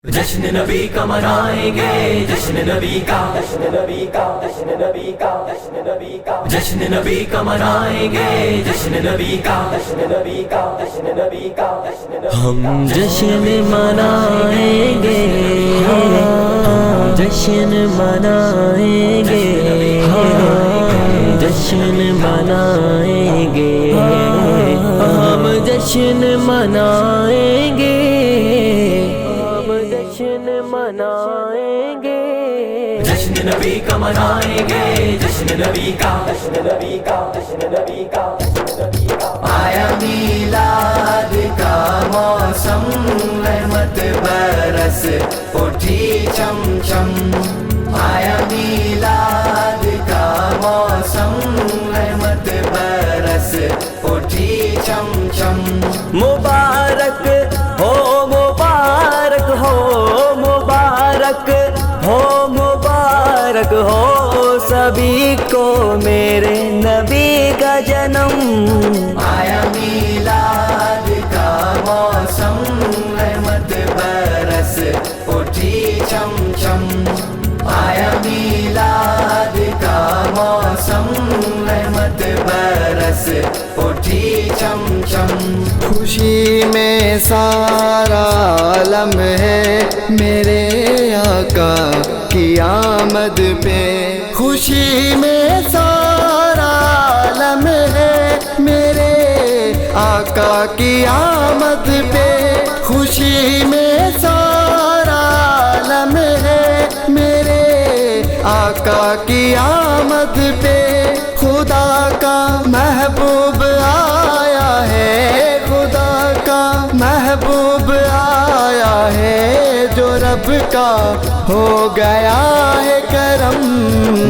جشن نبی کا منائیں گے، جشن نبی کا، جشن نبی کا، جشن نبی کا، جشن نبی کا، جشن نبی کا منائیں گے، جشن نبی کا، جشن نبی کا، جشن نبی کا، ہم جشن منائیں گے، جشن منائیں گے، جشن منائیں گے، ہم جشن منائیں گے، جشن منائیں گے، جشن نبی کا منائیں گے، جشن نبی کا، جشن نبی کا، جشن نبی کا، جشن نبی کا، آیا میلاد کا موسم، رحمت برس اٹھی چم چم، آیا میلاد کا موسم، رحمت برس اٹھی چم چم، مبارک ہو مبارک ہو مبارک ہو مبارک ہو سبھی کو میرے نبی کا جنم، آیا میلاد کا موسم، رحمت برس اٹھی چم چم، آیا میلاد کا موسم، رحمت برس اٹھی چم چم، خوشی میں سارا عالم ہے میرے آقا کی آمد پہ، خوشی میں سارا عالم ہے میرے آقا کی آمد پہ، خوشی میں سارا عالم ہے میرے آقا کی آمد پہ، خدا کا محبوب آیا ہے، خدا کا محبوب آیا ہے، جو رب کا ہو گیا ہے کرم،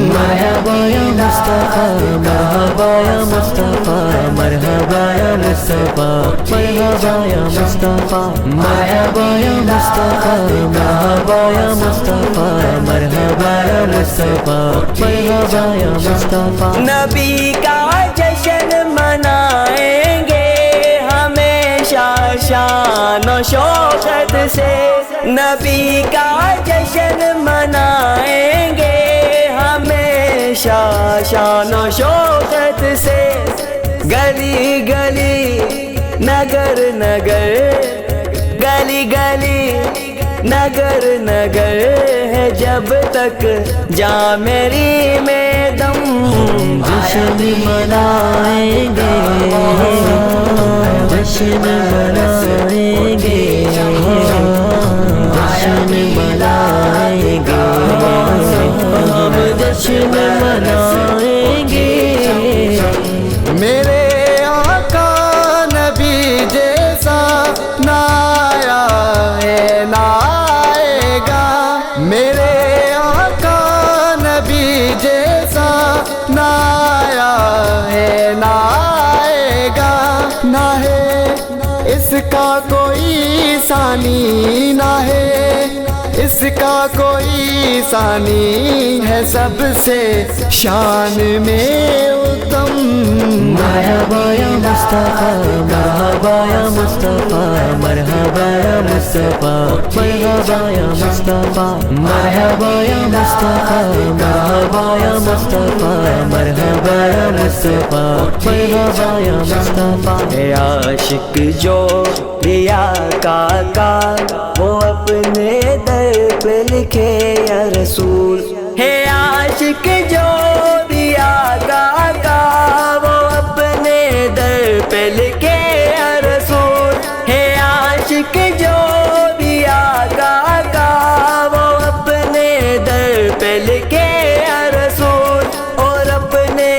مرحبا یا مصطفیٰ، مرحبا یا مصطفیٰ، مرحبا یا مصطفیٰ، مرحبا یا مصطفیٰ، مرحبا یا مصطفیٰ، مرحبا یا مصطفیٰ، مرحبا یا مصطفیٰ، مرحبا یا مصطفیٰ، نبی کا جشن منائیں گے ہمیشہ شان و شوقت سے، نبی کا جشن منائیں گے ہمیشہ شان و شوقت سے، گلی گلی نگر نگر، گلی گلی نگر نگر ہے جب تک جاں میری میں دم، جشن منائیں گے، جشن منائیں گے، جشن منائیں گے، ہم جشن منائیں گے، میرے آقا نبی جیسا نہ آیا ہے نہ آئے گا، میرے آقا نبی جیسا نہ آیا ہے نہ آئے گا، نہ ہے اس کا کوئی ثانی، نہ ہے اس کا کوئی ثانی، ہے سب سے شان میں اتم، مرحبا یا مصطفیٰ، مرحبا یا مصطفیٰ، مرحبا یا مصطفیٰ، مرحبا یا مصطفیٰ، مرحبا یا مصطفیٰ، مرحبا یا مصطفیٰ، مرحبا یا مصطفیٰ، مرحبا یا مصطفیٰ، اے عاشق جو کا وہ اپنے در پہ لکھے یا رسول، ہے عاشق جو دیا کا وہ اپنے در پہ لکھے یا رسول، ہے عاشق جو دیا کا وہ اپنے در پہ لکھے یا رسول، اور اپنے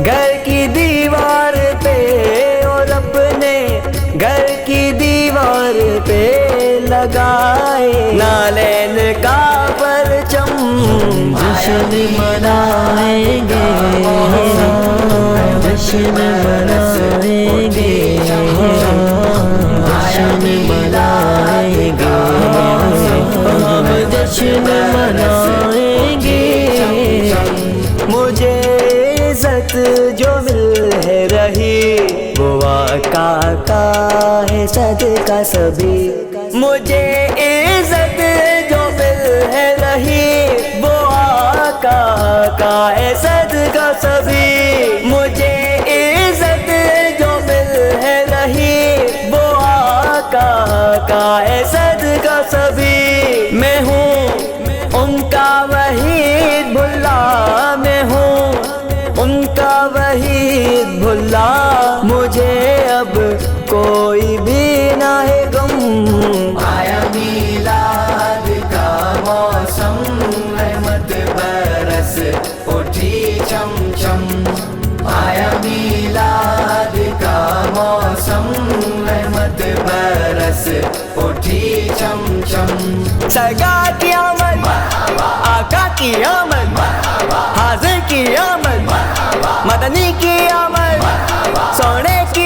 گھر کی دیوار پہ، اور اپنے گھر کی دیوار پہ لگائے نالین کا پرچم، جشن منائیں گے، جشن منائیں گے، جشن منائیں گے، ہم جشن منائیں گے، مجھے عزت جو مل ہے رہی وہ آقا کا ہے صدقہ سبھی، مجھے عزت سبھی مجھے عزت جو مل ہے رہی وہ آقا کا ہے صدقہ سبھی میں ہوں ان کا وحید بھلا میں ہوں ان کا وحید بھلا مجھے اب کوئی بھی نہ ہے غم آیا میلاد کا موسم رحمت برس اٹھی چم چم آیا میلاد کا موسم رحمت برس اٹھی چم چم سرکار کی آمد آقا کی آمد حاضر کی آمد مدنی کی آمد سونے کی